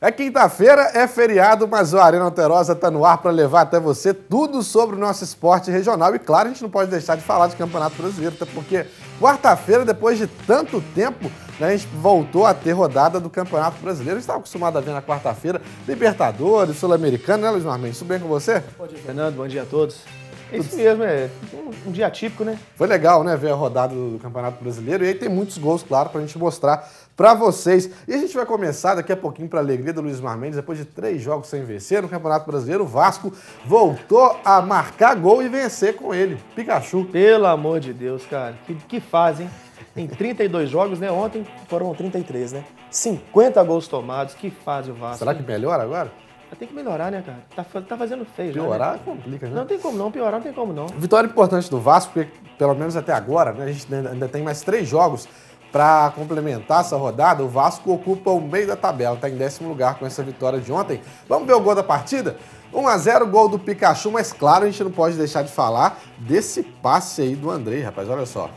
É quinta-feira, é feriado, mas o Arena Alterosa está no ar para levar até você tudo sobre o nosso esporte regional. E claro, a gente não pode deixar de falar de Campeonato Brasileiro, até porque quarta-feira, depois de tanto tempo, né, a gente voltou a ter rodada do Campeonato Brasileiro. A gente estava acostumado a ver na quarta-feira Libertadores, Sul-Americano, né, Luiz Marmendes? Tudo bem com você? Bom dia, Fernando. Bom dia a todos. É isso mesmo, é um dia atípico, né? Foi legal, né, ver a rodada do Campeonato Brasileiro. E aí tem muitos gols, claro, para a gente mostrar para vocês. E a gente vai começar daqui a pouquinho para a alegria do Luiz Marmendes. Depois de 3 jogos sem vencer no Campeonato Brasileiro, o Vasco voltou a marcar gol e vencer com ele. Pikachu. Pelo amor de Deus, cara. Que fase, hein? Tem 32 jogos, né? Ontem foram 33, né? 50 gols tomados. Que fase o Vasco. Será que melhora agora? Tem que melhorar, né, cara? Tá fazendo feio. Piorar já, né? Complica, né? Não tem como não, piorar não tem como não. Vitória importante do Vasco, porque pelo menos até agora, né, a gente ainda tem mais 3 jogos para complementar essa rodada. O Vasco ocupa o meio da tabela, está em 10º lugar com essa vitória de ontem. Vamos ver o gol da partida? 1-0, gol do Pikachu, mas claro, a gente não pode deixar de falar desse passe aí do Andrei, rapaz, olha só.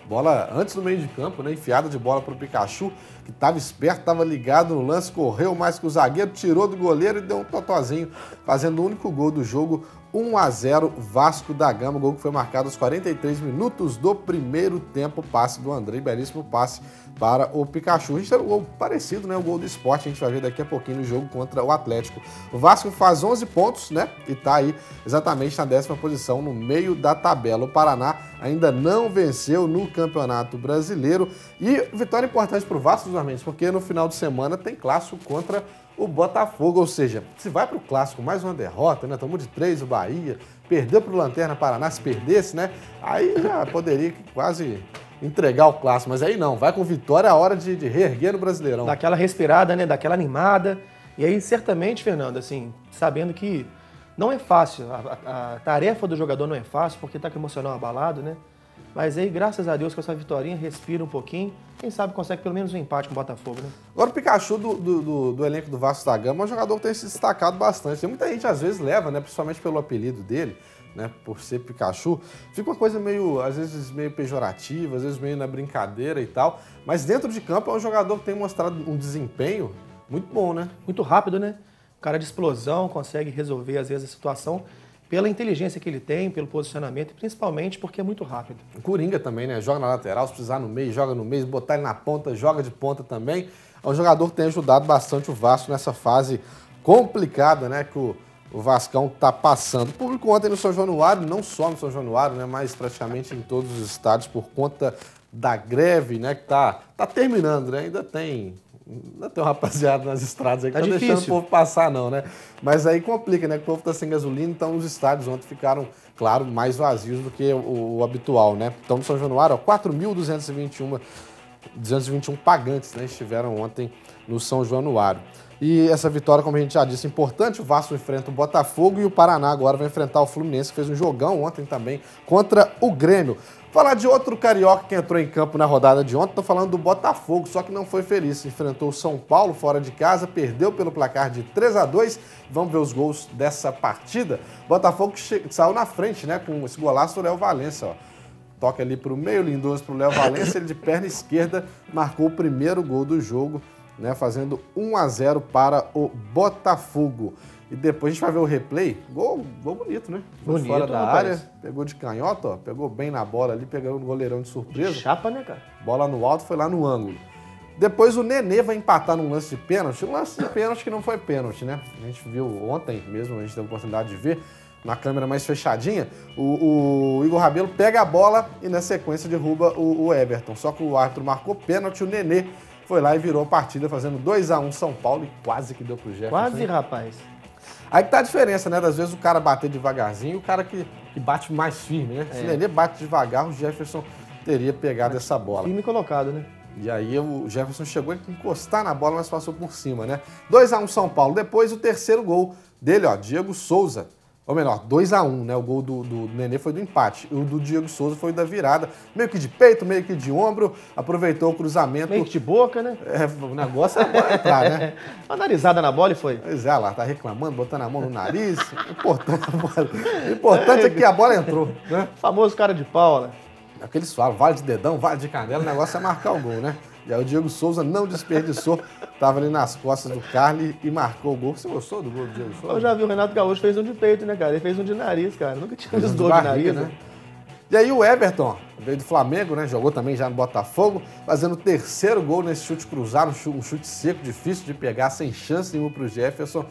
Bola antes do meio de campo, né? Enfiada de bola para o Pikachu, que estava esperto, estava ligado no lance, correu mais que o zagueiro, tirou do goleiro e deu um totozinho, fazendo o único gol do jogo. 1-0 Vasco da Gama, gol que foi marcado aos 43 minutos do primeiro tempo, passe do Andrei, belíssimo passe para o Pikachu. A gente tem um gol parecido, né? O gol do Sport, a gente vai ver daqui a pouquinho no jogo contra o Atlético. O Vasco faz 11 pontos, né? E tá aí exatamente na 10ª posição, no meio da tabela. O Paraná ainda não venceu no Campeonato Brasileiro. E vitória importante para o Vasco, Mendes, porque no final de semana tem clássico contra o Botafogo, ou seja, se vai para o clássico mais uma derrota, né? Tomou de 3 o Bahia, perdeu para o Lanterna Paraná, se perdesse, né? Aí já poderia quase entregar o clássico, mas aí não, vai com vitória, a hora de reerguer no Brasileirão. Daquela respirada, né? Daquela animada. E aí, certamente, Fernando, assim, sabendo que não é fácil, a tarefa do jogador não é fácil, porque tá com o emocional abalado, né? Mas aí, graças a Deus, com essa vitória, respira um pouquinho. Quem sabe consegue pelo menos um empate com o Botafogo, né? Agora, o Pikachu do elenco do Vasco da Gama é um jogador que tem se destacado bastante. Tem muita gente, às vezes, leva, né? Principalmente pelo apelido dele, né? Por ser Pikachu. Fica uma coisa meio, às vezes, meio pejorativa, às vezes meio na brincadeira e tal. Mas dentro de campo é um jogador que tem mostrado um desempenho muito bom, né? Muito rápido, né? Um cara de explosão, consegue resolver, às vezes, a situação pela inteligência que ele tem, pelo posicionamento e principalmente porque é muito rápido. O Coringa também, né? Joga na lateral, se precisar no meio, joga no meio, botar ele na ponta, joga de ponta também. É um jogador que tem ajudado bastante o Vasco nessa fase complicada, né? Que o Vascão está passando. O público ontem no São Januário, não só no São Januário, né? Mas praticamente em todos os estádios por conta da greve, né? Que tá terminando, né? Ainda tem um rapaziada nas estradas aí que tá deixando o povo passar, não, né? Mas aí complica, né? Que o povo tá sem gasolina, então os estádios ontem ficaram, claro, mais vazios do que o habitual, né? Então, no São Januário, 4.221 pagantes, né? Estiveram ontem no São Januário. E essa vitória, como a gente já disse, é importante. O Vasco enfrenta o Botafogo e o Paraná agora vai enfrentar o Fluminense, que fez um jogão ontem também contra o Grêmio. Falar de outro carioca que entrou em campo na rodada de ontem, tô falando do Botafogo, só que não foi feliz. Enfrentou o São Paulo fora de casa, perdeu pelo placar de 3-2. Vamos ver os gols dessa partida. Botafogo saiu na frente, né, com esse golaço do Léo Valença, ó. Toca ali pro meio, lindoso pro Léo Valença, ele de perna esquerda marcou o primeiro gol do jogo, né, fazendo 1-0 para o Botafogo. E depois a gente vai ver o replay. Gol bonito, né? Bonito, fora da rapaz. área, pegou de canhota, ó, pegou bem na bola ali, pegou o goleirão de surpresa. Chapa, né, cara? Bola no alto, foi lá no ângulo. Depois o Nenê vai empatar num lance de pênalti. Um lance de pênalti que não foi pênalti, né? A gente viu ontem mesmo, a gente teve a oportunidade de ver, na câmera mais fechadinha, o Igor Rabelo pega a bola e na sequência derruba o Everton. Só que o árbitro marcou pênalti, o Nenê foi lá e virou a partida, fazendo 2-1 São Paulo e quase que deu pro Jefferson. Quase, rapaz. Aí que tá a diferença, né? Das vezes o cara bater devagarzinho e o cara que bate mais firme, né? Se o Nenê bate devagar, o Jefferson teria pegado essa bola. Firme colocado, né? E aí o Jefferson chegou a encostar na bola, mas passou por cima, né? 2-1 São Paulo. Depois o terceiro gol dele, ó, Diego Souza. Ou melhor, 2-1, né? O gol do Nenê foi do empate. O do Diego Souza foi da virada. Meio que de peito, meio que de ombro. Aproveitou o cruzamento. Meio que de boca, né? O negócio é a bola entrar, né? Uma analisada na bola e foi. Pois é, lá, tá reclamando, botando a mão no nariz. O importante é que a bola entrou, né? Famoso cara de pau, né? Aqueles falam, vale de dedão, vale de canela, o negócio é marcar o gol, né? E aí o Diego Souza não desperdiçou, estava ali nas costas do Carly e marcou o gol. Você gostou do gol do Diego Souza? Eu já vi o Renato Gaúcho fez um de peito, né, cara? Ele fez um de nariz, cara. Nunca tinha visto gol de nariz, né? E aí o Everton, veio do Flamengo, né? Jogou também já no Botafogo, fazendo o terceiro gol nesse chute cruzado, um chute seco, difícil de pegar, sem chance nenhuma para o Jefferson.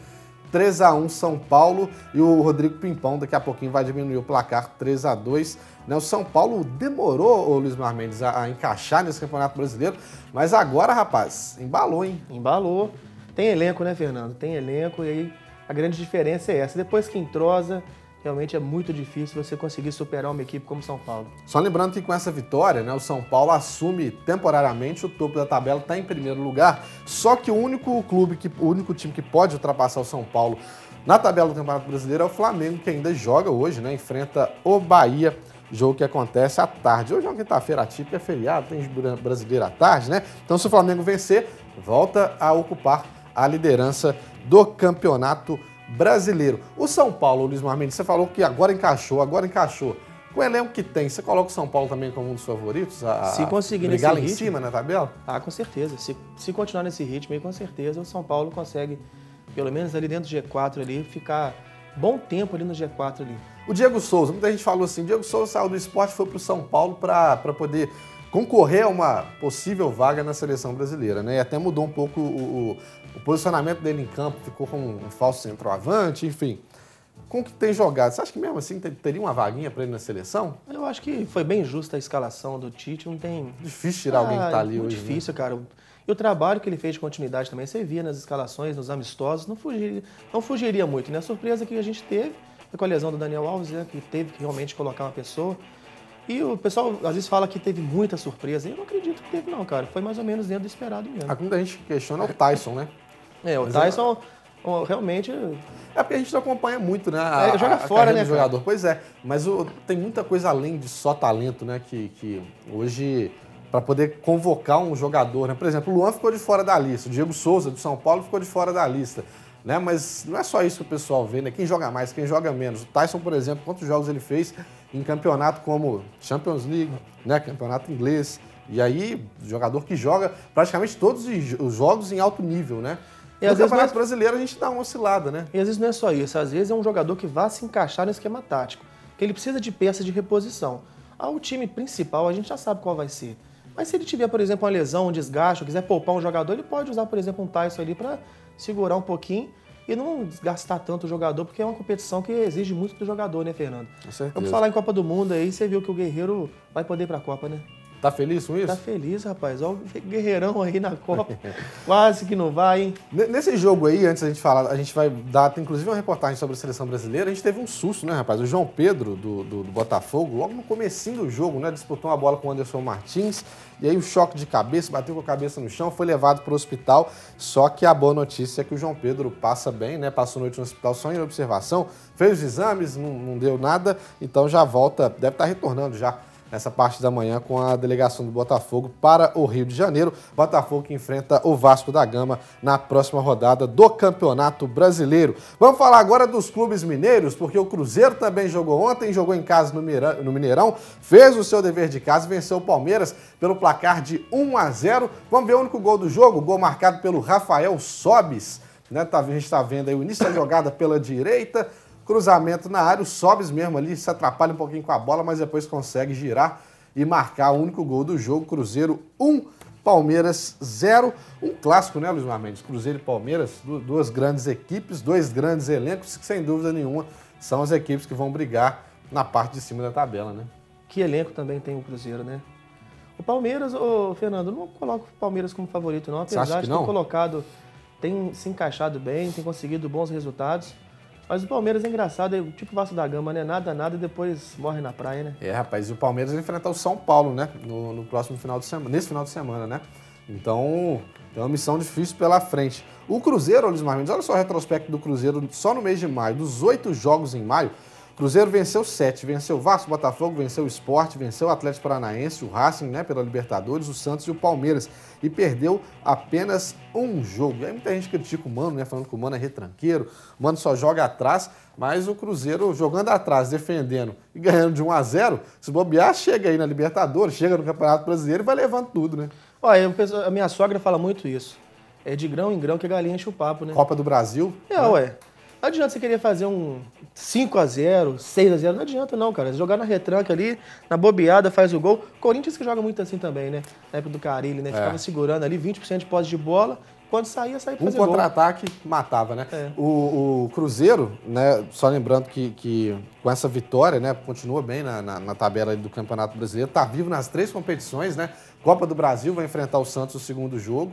3-1 São Paulo e o Rodrigo Pimpão daqui a pouquinho vai diminuir o placar 3-2. Né? O São Paulo demorou, o Luiz Mar Mendes, a encaixar nesse Campeonato Brasileiro, mas agora, rapaz, embalou, hein? Embalou. Tem elenco, né, Fernando? Tem elenco e aí a grande diferença é essa. Depois que entrosa, realmente é muito difícil você conseguir superar uma equipe como São Paulo. Só lembrando que com essa vitória, né, o São Paulo assume temporariamente o topo da tabela, está em primeiro lugar, só que o único time que pode ultrapassar o São Paulo na tabela do Campeonato Brasileiro é o Flamengo, que ainda joga hoje, né, enfrenta o Bahia, jogo que acontece à tarde. Hoje é uma quinta-feira atípica, é feriado, tem brasileiro à tarde, né? Então se o Flamengo vencer, volta a ocupar a liderança do Campeonato Brasileiro. O São Paulo, Luiz Mar Mendes, você falou que agora encaixou. Com o elenco que tem, você coloca o São Paulo também como um dos favoritos? Se conseguir brigar lá nesse em ritmo, cima na tabela? Ah, com certeza. Se continuar nesse ritmo aí, com certeza, o São Paulo consegue, pelo menos ali dentro do G4 ali, ficar bom tempo ali no G4 ali. O Diego Souza, muita gente falou assim, Diego Souza saiu do Sport e foi para o São Paulo para poder concorrer a uma possível vaga na seleção brasileira, né? E até mudou um pouco o posicionamento dele em campo, ficou com um falso centroavante, enfim. Com o que tem jogado, você acha que mesmo assim teria uma vaguinha para ele na seleção? Eu acho que foi bem justa a escalação do Tite, não tem... Difícil tirar alguém que está ali muito hoje, difícil, né? cara. E o trabalho que ele fez de continuidade também, você via nas escalações, nos amistosos, não fugiria muito, né? A surpresa que a gente teve foi com a lesão do Daniel Alves, né? Que teve que realmente colocar uma pessoa. E o pessoal às vezes fala que teve muita surpresa. Eu não acredito que teve, não, cara. Foi mais ou menos dentro do esperado mesmo. Muita gente questiona o Tyson, né? O Tyson realmente... É porque a gente não acompanha muito, né? Joga fora, né, jogador. Pois é, mas tem muita coisa além de só talento, né? Que hoje, para poder convocar um jogador, né? Por exemplo, o Luan ficou de fora da lista, o Diego Souza, do São Paulo, ficou de fora da lista. Né? Mas não é só isso que o pessoal vê, né? Quem joga mais, quem joga menos. O Tyson, por exemplo, quantos jogos ele fez em campeonato como Champions League, né? Campeonato inglês. E aí, jogador que joga praticamente todos os jogos em alto nível, né? E no Campeonato Brasileiro a gente dá uma oscilada, né? E às vezes não é só isso, às vezes é um jogador que vai se encaixar no esquema tático, que ele precisa de peças de reposição. O time principal a gente já sabe qual vai ser. Mas se ele tiver, por exemplo, uma lesão, um desgaste, ou quiser poupar um jogador, ele pode usar, por exemplo, um Tyson ali para segurar um pouquinho e não desgastar tanto o jogador, porque é uma competição que exige muito do jogador, né, Fernando? Com certeza. Vamos falar em Copa do Mundo aí, você viu que o Guerreiro vai poder ir para a Copa, né? Tá feliz com isso? Tá feliz, rapaz. Olha o Guerreirão aí na Copa. Quase que não vai, hein? Nesse jogo aí, antes da gente falar, a gente vai dar, tem inclusive uma reportagem sobre a seleção brasileira, a gente teve um susto, né, rapaz? O João Pedro, do Botafogo, logo no comecinho do jogo, né, disputou uma bola com o Anderson Martins, e aí o choque de cabeça, bateu com a cabeça no chão, foi levado para o hospital, só que a boa notícia é que o João Pedro passa bem, né, passou a noite no hospital só em observação, fez os exames, não deu nada, então já volta, deve estar retornando já nessa parte da manhã com a delegação do Botafogo para o Rio de Janeiro. Botafogo que enfrenta o Vasco da Gama na próxima rodada do Campeonato Brasileiro. Vamos falar agora dos clubes mineiros, porque o Cruzeiro também jogou ontem, jogou em casa no Mineirão, fez o seu dever de casa e venceu o Palmeiras pelo placar de 1-0. Vamos ver o único gol do jogo, gol marcado pelo Rafael Sobis. Né? A gente está vendo aí o início da jogada pela direita, cruzamento na área, o Sobis mesmo ali se atrapalha um pouquinho com a bola, mas depois consegue girar e marcar o único gol do jogo. Cruzeiro 1, Palmeiras 0. Um clássico, né, Luiz Mar Mendes? Cruzeiro e Palmeiras, duas grandes equipes, dois grandes elencos, que sem dúvida nenhuma são as equipes que vão brigar na parte de cima da tabela, né? Que elenco também tem o Cruzeiro, né? O Palmeiras, Fernando, não coloco o Palmeiras como favorito, não. Apesar de ter colocado, tem se encaixado bem, tem conseguido bons resultados. Mas o Palmeiras é engraçado, é tipo Vasco da Gama, né? Nada, e depois morre na praia, né? Rapaz, e o Palmeiras vai enfrentar o São Paulo, né? No próximo final de semana, nesse final de semana, né? Então, tem uma missão difícil pela frente. O Cruzeiro, Luiz Mar Mendes, olha só o retrospecto do Cruzeiro só no mês de maio. Dos 8 jogos em maio, Cruzeiro venceu 7, venceu o Vasco, Botafogo, venceu o Sport, venceu o Atlético Paranaense, o Racing, né, pela Libertadores, o Santos e o Palmeiras. E perdeu apenas um jogo. E aí muita gente critica o Mano, né, falando que o Mano é retranqueiro, o Mano só joga atrás, mas o Cruzeiro jogando atrás, defendendo e ganhando de 1-0, se bobear, chega aí na Libertadores, chega no Campeonato Brasileiro e vai levando tudo, né? Olha, a minha sogra fala muito isso. É de grão em grão que a galinha enche o papo, né? Copa do Brasil. É, né? ué. Não adianta você querer fazer um 5-0, 6-0, não adianta não, cara. Jogar na retranca ali, na bobeada, faz o gol. Corinthians que joga muito assim também, né? Na época do Carille, né? Ficava segurando ali 20% de posse de bola. Quando saía pra fazer gol. Um contra-ataque matava, né? É. O Cruzeiro, né? Só lembrando que com essa vitória, né? Continua bem na tabela do Campeonato Brasileiro. Tá vivo nas 3 competições, né? Copa do Brasil vai enfrentar o Santos no segundo jogo.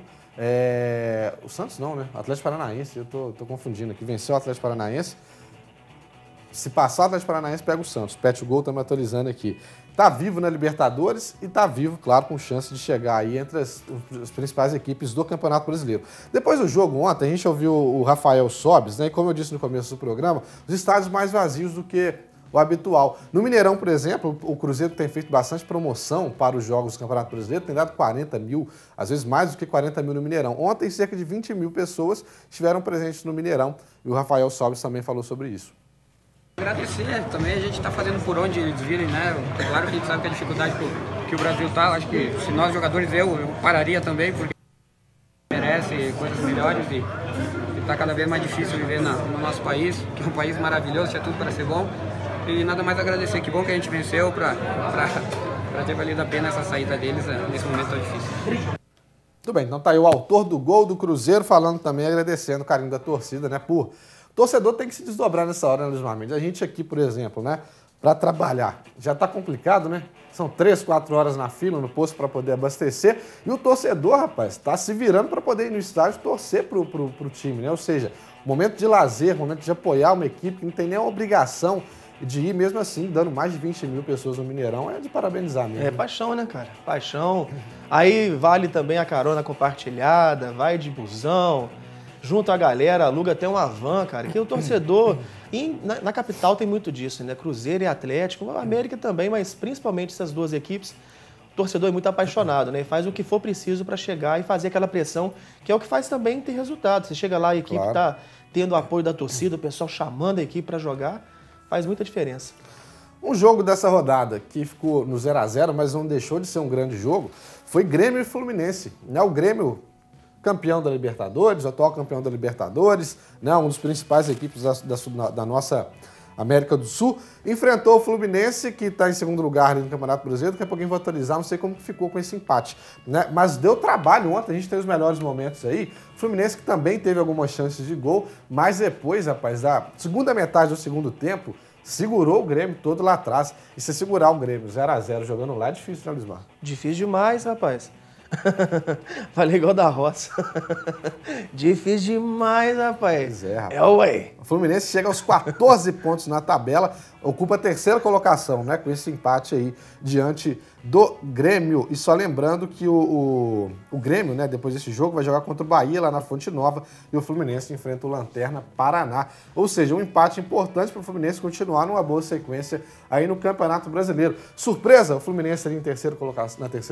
O Santos não, né? Atlético Paranaense, eu tô confundindo aqui. Venceu o Atlético Paranaense. Se passar o Atlético Paranaense, pega o Santos. Pet o Gol, tá me atualizando aqui. Tá vivo na Libertadores e tá vivo, claro, com chance de chegar aí entre as principais equipes do Campeonato Brasileiro. Depois do jogo ontem, a gente ouviu o Rafael Sobes, né? E como eu disse no começo do programa, os estádios mais vazios do que o habitual. No Mineirão, por exemplo, o Cruzeiro tem feito bastante promoção para os jogos do Campeonato Brasileiro, tem dado 40 mil, às vezes mais do que 40 mil no Mineirão. Ontem, cerca de 20 mil pessoas estiveram presentes no Mineirão e o Rafael Sobes também falou sobre isso. Agradecer também, a gente está fazendo por onde eles virem, né? Claro que a gente sabe que a dificuldade que o Brasil está, acho que se nós jogadores, eu pararia também, porque merece coisas melhores e está cada vez mais difícil viver no nosso país, que é um país maravilhoso, tinha tudo para ser bom. E nada mais agradecer, que bom que a gente venceu para ter valido a pena essa saída deles nesse momento tão difícil. Tudo bem, então tá aí o autor do gol do Cruzeiro falando também, agradecendo o carinho da torcida, né? O torcedor tem que se desdobrar nessa hora, né, Luiz Marmendes? A gente aqui, por exemplo, né, para trabalhar, já tá complicado, né? São 3, 4 horas na fila, no posto para poder abastecer. E o torcedor, rapaz, tá se virando para poder ir no estádio torcer pro time, né? Ou seja, momento de lazer, momento de apoiar uma equipe que não tem nem a obrigação de ir, mesmo assim, dando mais de 20 mil pessoas no Mineirão, é de parabenizar mesmo. É paixão, né, cara? Paixão. Aí vale também a carona compartilhada, vai de busão, junto a galera, aluga até uma van, cara, que o torcedor... E na capital tem muito disso, né? Cruzeiro e Atlético, a América também, mas principalmente essas duas equipes, o torcedor é muito apaixonado, né? E faz o que for preciso para chegar e fazer aquela pressão, que é o que faz também ter resultado. Você chega lá, a equipe tá tendo o apoio da torcida, o pessoal chamando a equipe para jogar, faz muita diferença. Um jogo dessa rodada que ficou no 0-0, mas não deixou de ser um grande jogo, foi Grêmio e Fluminense. Né? O Grêmio, campeão da Libertadores, atual campeão da Libertadores, né? Um dos principais equipes da nossa América do Sul, enfrentou o Fluminense, que está em segundo lugar ali no Campeonato Brasileiro. Daqui a pouquinho vou atualizar, não sei como que ficou com esse empate. Né? Mas deu trabalho ontem, a gente tem os melhores momentos aí. O Fluminense que também teve algumas chances de gol, mas depois, rapaz, da segunda metade do segundo tempo, segurou o Grêmio todo lá atrás. E se segurar o Grêmio 0-0 jogando lá é difícil, né, Lismar? Difícil demais, rapaz. Falei igual da roça. Difícil demais, rapaz. Pois é, rapaz. Ué. O Fluminense chega aos 14 pontos na tabela, ocupa a terceira colocação, né? Com esse empate aí diante do Grêmio. E só lembrando que o Grêmio, né, depois desse jogo, vai jogar contra o Bahia lá na Fonte Nova e o Fluminense enfrenta o Lanterna Paraná. Ou seja, um empate importante para o Fluminense continuar numa boa sequência aí no Campeonato Brasileiro. Surpresa, o Fluminense ali na terceira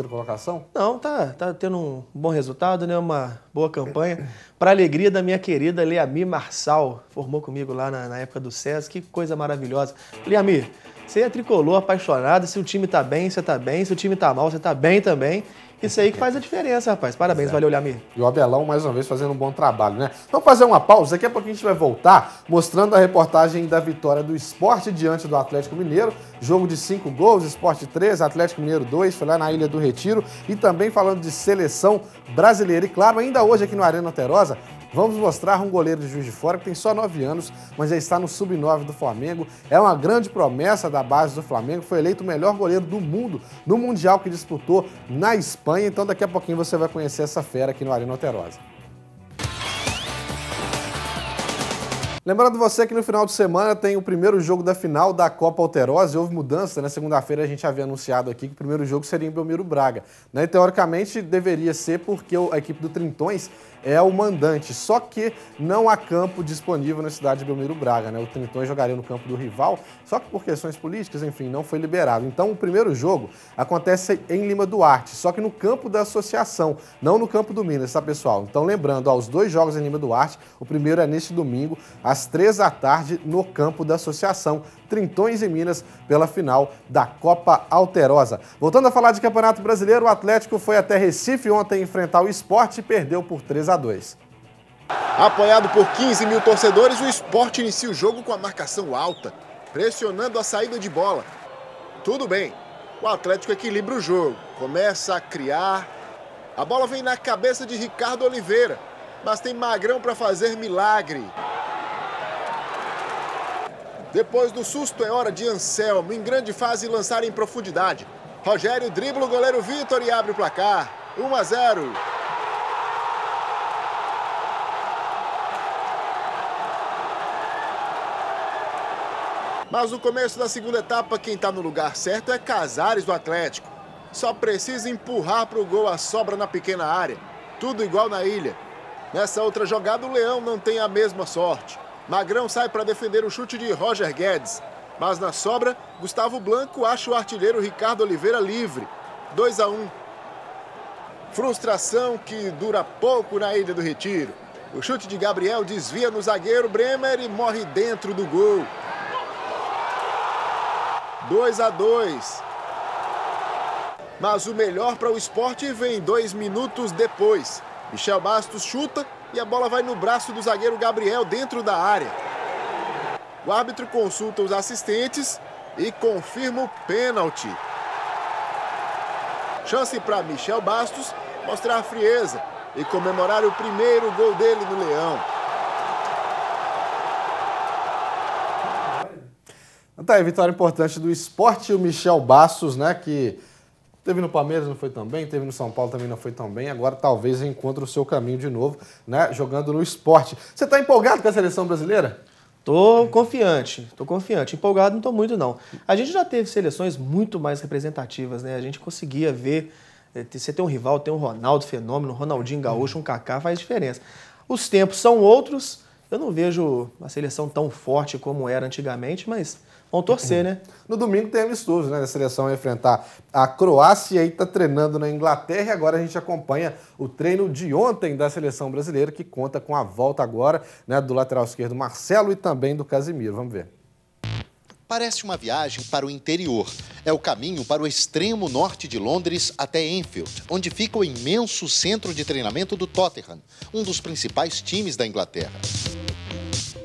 colocação? Não, tá tendo um bom resultado, né? Uma boa campanha. Para alegria da minha querida Leami Marçal, formou comigo lá na época do SESC, que coisa maravilhosa. Leami, você é tricolor, apaixonado, se o time tá bem, você tá bem, se o time tá mal, você tá bem também. Isso aí que faz a diferença, rapaz. Parabéns, valeu, Leami. E o Abelão, mais uma vez, fazendo um bom trabalho, né? Vamos fazer uma pausa, daqui a pouquinho a gente vai voltar mostrando a reportagem da vitória do Sport diante do Atlético Mineiro. Jogo de 5 gols, Sport 3, Atlético Mineiro 2, foi lá na Ilha do Retiro. E também falando de seleção brasileira. E claro, ainda hoje aqui no Arena Alterosa, vamos mostrar um goleiro de Juiz de Fora que tem só 9 anos, mas já está no Sub-9 do Flamengo. É uma grande promessa da base do Flamengo. Foi eleito o melhor goleiro do mundo no Mundial que disputou na Espanha. Então daqui a pouquinho você vai conhecer essa fera aqui no Arena Alterosa. Lembrando você que no final de semana tem o primeiro jogo da final da Copa Alterosa e houve mudança. Na segunda-feira a gente havia anunciado aqui que o primeiro jogo seria em Belmiro Braga. Né? E, teoricamente deveria ser porque a equipe do Trintões é o mandante, só que não há campo disponível na cidade de Belmiro Braga, né? O Trintões jogaria no campo do rival, só que por questões políticas, enfim, não foi liberado. Então, o primeiro jogo acontece em Lima Duarte, só que no campo da associação, não no campo do Minas, tá, pessoal? Então, lembrando, os 2 jogos em Lima Duarte, o primeiro é neste domingo, às 3 da tarde, no campo da associação, Trintões e Minas, pela final da Copa Alterosa. Voltando a falar de Campeonato Brasileiro, o Atlético foi até Recife ontem enfrentar o Sport e perdeu por 3-2. Apoiado por 15 mil torcedores, o Sport inicia o jogo com a marcação alta, pressionando a saída de bola. Tudo bem, o Atlético equilibra o jogo, começa a criar. A bola vem na cabeça de Ricardo Oliveira, mas tem Magrão para fazer milagre. Depois do susto, é hora de Anselmo, em grande fase, lançar em profundidade. Rogério dribla o goleiro Vitor e abre o placar. 1-0. Mas no começo da segunda etapa, quem está no lugar certo é Casares do Atlético. Só precisa empurrar para o gol a sobra na pequena área. Tudo igual na ilha. Nessa outra jogada, o Leão não tem a mesma sorte. Magrão sai para defender o chute de Roger Guedes. Mas na sobra, Gustavo Blanco acha o artilheiro Ricardo Oliveira livre. 2-1. Frustração que dura pouco na Ilha do Retiro. O chute de Gabriel desvia no zagueiro Bremer e morre dentro do gol. 2-2. Mas o melhor para o Sport vem 2 minutos depois. Michel Bastos chuta e a bola vai no braço do zagueiro Gabriel dentro da área. O árbitro consulta os assistentes e confirma o pênalti. Chance para Michel Bastos mostrar a frieza e comemorar o primeiro gol dele no Leão. Tá aí, vitória importante do Sport e o Michel Bastos, né, que teve no Palmeiras, não foi tão bem, teve no São Paulo, também não foi tão bem, agora talvez encontre o seu caminho de novo, né, jogando no Sport. Você tá empolgado com a seleção brasileira? Tô confiante. Empolgado não tô muito, não. A gente já teve seleções muito mais representativas, né? A gente conseguia ver, você tem um rival, tem um Ronaldo Fenômeno, um Ronaldinho Gaúcho, um Kaká, faz diferença. Os tempos são outros, eu não vejo a seleção tão forte como era antigamente, mas vamos torcer, né? No domingo tem amistoso, né? A seleção vai enfrentar a Croácia e aí tá treinando na Inglaterra e agora a gente acompanha o treino de ontem da seleção brasileira que conta com a volta agora, né, do lateral esquerdo Marcelo e também do Casimiro. Vamos ver. Parece uma viagem para o interior. É o caminho para o extremo norte de Londres até Enfield, onde fica o imenso centro de treinamento do Tottenham, um dos principais times da Inglaterra.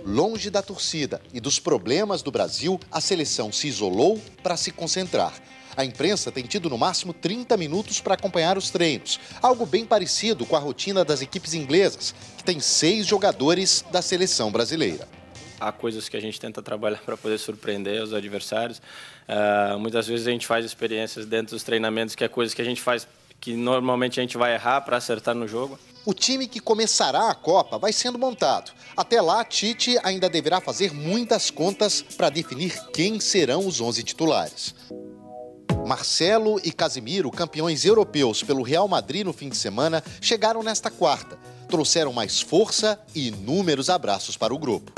Longe da torcida e dos problemas do Brasil, a seleção se isolou para se concentrar. A imprensa tem tido no máximo 30 minutos para acompanhar os treinos, algo bem parecido com a rotina das equipes inglesas, que tem 6 jogadores da seleção brasileira. Há coisas que a gente tenta trabalhar para poder surpreender os adversários. Muitas vezes a gente faz experiências dentro dos treinamentos, que é coisas que a gente faz que normalmente a gente vai errar para acertar no jogo. O time que começará a Copa vai sendo montado. Até lá, Tite ainda deverá fazer muitas contas para definir quem serão os 11 titulares. Marcelo e Casimiro, campeões europeus pelo Real Madrid no fim de semana, chegaram nesta quarta. Trouxeram mais força e inúmeros abraços para o grupo.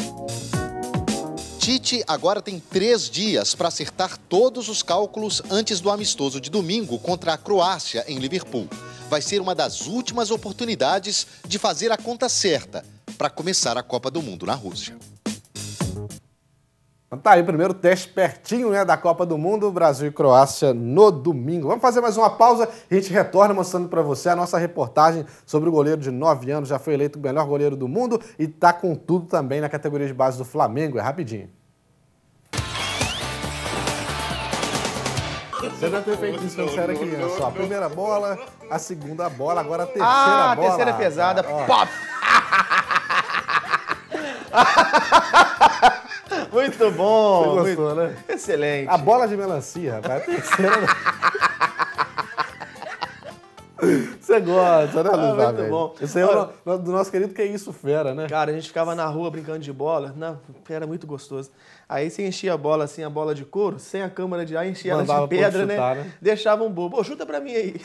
Tite agora tem 3 dias para acertar todos os cálculos antes do amistoso de domingo contra a Croácia em Liverpool. Vai ser uma das últimas oportunidades de fazer a conta certa para começar a Copa do Mundo na Rússia. Tá aí o primeiro teste pertinho, né, da Copa do Mundo, Brasil e Croácia no domingo. Vamos fazer mais uma pausa e a gente retorna mostrando para você a nossa reportagem sobre o goleiro de 9 anos, já foi eleito o melhor goleiro do mundo e tá com tudo também na categoria de base do Flamengo. É rapidinho. Você deve ter feito isso quando você era criança. Ó, a primeira bola, a segunda bola, agora a terceira bola. A terceira pesada. Ó. Pop! Muito bom. Você gostou, né? Excelente. A bola de melancia, rapaz. A terceira... Você gosta, né, Luiz? Muito bom. Esse aí é do nosso querido Que Isso Fera, né? Cara, a gente ficava na rua brincando de bola. Não, era muito gostoso. Aí você enchia a bola assim, a bola de couro, sem a câmara de ar, enchia ela de pedra, chutar, né? Deixava um bobo. Ô, chuta pra mim aí.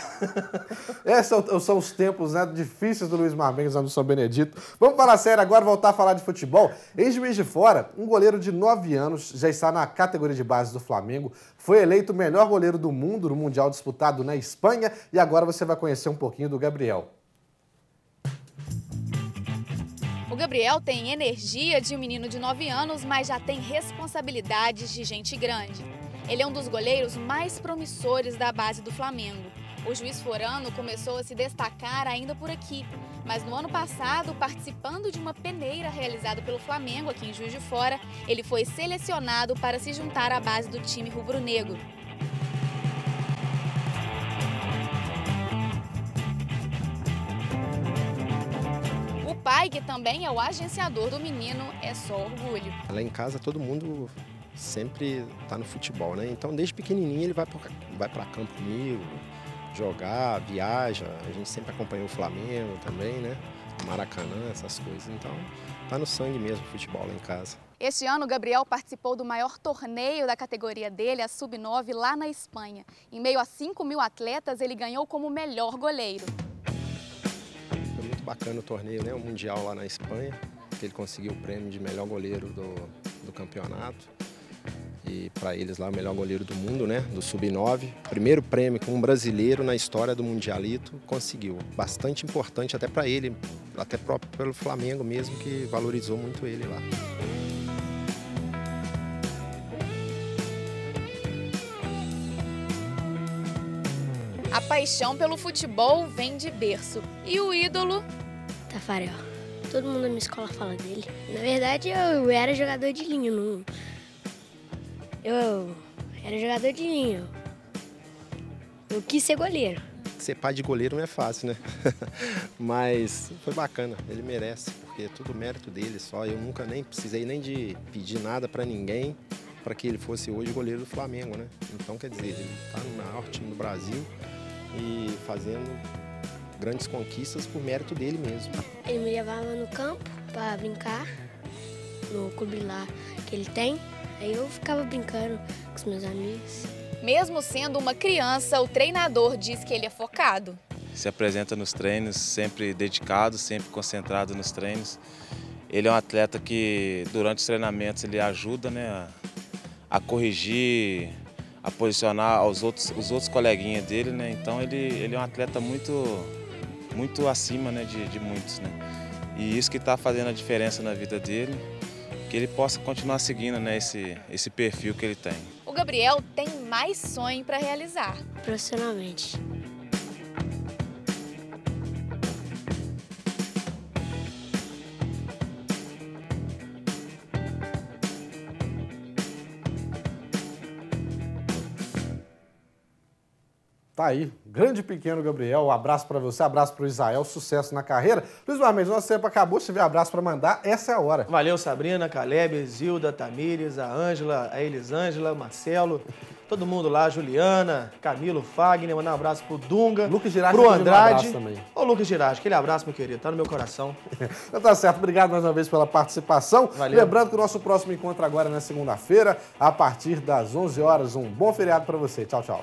Esses são os tempos, né, difíceis do Luiz Marmengues lá no São Benedito. Vamos falar sério agora, voltar a falar de futebol. Em Juiz de Fora, um goleiro de 9 anos, já está na categoria de base do Flamengo, foi eleito o melhor goleiro do mundo no Mundial disputado na Espanha, e agora você vai conhecer um pouquinho do Gabriel. O Gabriel tem energia de um menino de 9 anos, mas já tem responsabilidades de gente grande. Ele é um dos goleiros mais promissores da base do Flamengo. O juiz forano começou a se destacar ainda por aqui, mas no ano passado, participando de uma peneira realizada pelo Flamengo aqui em Juiz de Fora, ele foi selecionado para se juntar à base do time rubro-negro. O pai, que também é o agenciador do menino, é só orgulho. Lá em casa todo mundo sempre está no futebol, né? Então desde pequenininho ele vai para campo comigo, jogar, viaja. A gente sempre acompanhou o Flamengo também, né? Maracanã, essas coisas. Então tá no sangue mesmo o futebol lá em casa. Este ano, o Gabriel participou do maior torneio da categoria dele, a Sub-9, lá na Espanha. Em meio a 5.000 atletas, ele ganhou como melhor goleiro. Foi muito bacana o torneio, né? O Mundial lá na Espanha, que ele conseguiu o prêmio de melhor goleiro do campeonato. E para eles lá, o melhor goleiro do mundo, né? Do Sub-9. Primeiro prêmio com um brasileiro na história do Mundialito, conseguiu. Bastante importante até para ele, até próprio pelo Flamengo mesmo, que valorizou muito ele lá. A paixão pelo futebol vem de berço. E o ídolo? Tafarel. Todo mundo na minha escola fala dele. Na verdade, eu era jogador de linha. Eu era jogador de linha. Eu quis ser goleiro. Ser pai de goleiro não é fácil, né? Mas foi bacana, ele merece, porque é tudo mérito dele só. Eu nunca nem precisei nem de pedir nada para ninguém para que ele fosse hoje goleiro do Flamengo, né? Então, quer dizer, ele está no maior time do Brasil e fazendo grandes conquistas por mérito dele mesmo. Ele me levava no campo para brincar, no clube lá que ele tem. Aí eu ficava brincando com os meus amigos. Mesmo sendo uma criança, o treinador diz que ele é focado. Se apresenta nos treinos, sempre dedicado, sempre concentrado nos treinos. Ele é um atleta que, durante os treinamentos, ele ajuda, né, a corrigir, a posicionar os outros coleguinhas dele, né? Então ele é um atleta muito acima, né, de muitos, né? E isso que está fazendo a diferença na vida dele, que ele possa continuar seguindo, né, esse perfil que ele tem. O Gabriel tem mais sonho para realizar. Profissionalmente. Tá aí, grande e pequeno Gabriel, um abraço para você, abraço para o Israel, sucesso na carreira. Luiz Marmengues, nosso tempo acabou, se tiver abraço para mandar, essa é a hora. Valeu, Sabrina, Caleb, Zilda, Tamires, a Ângela, a Elisângela, Marcelo, todo mundo lá, Juliana, Camilo, Fagner, mandar um abraço pro Dunga, Lucas Girardi, pro Andrade. Também. Ô, Lucas Girardi, aquele abraço, meu querido, tá no meu coração. Então tá certo, obrigado mais uma vez pela participação. Valeu. Lembrando que o nosso próximo encontro agora é na segunda-feira, a partir das 11 horas. Um bom feriado para você. Tchau, tchau.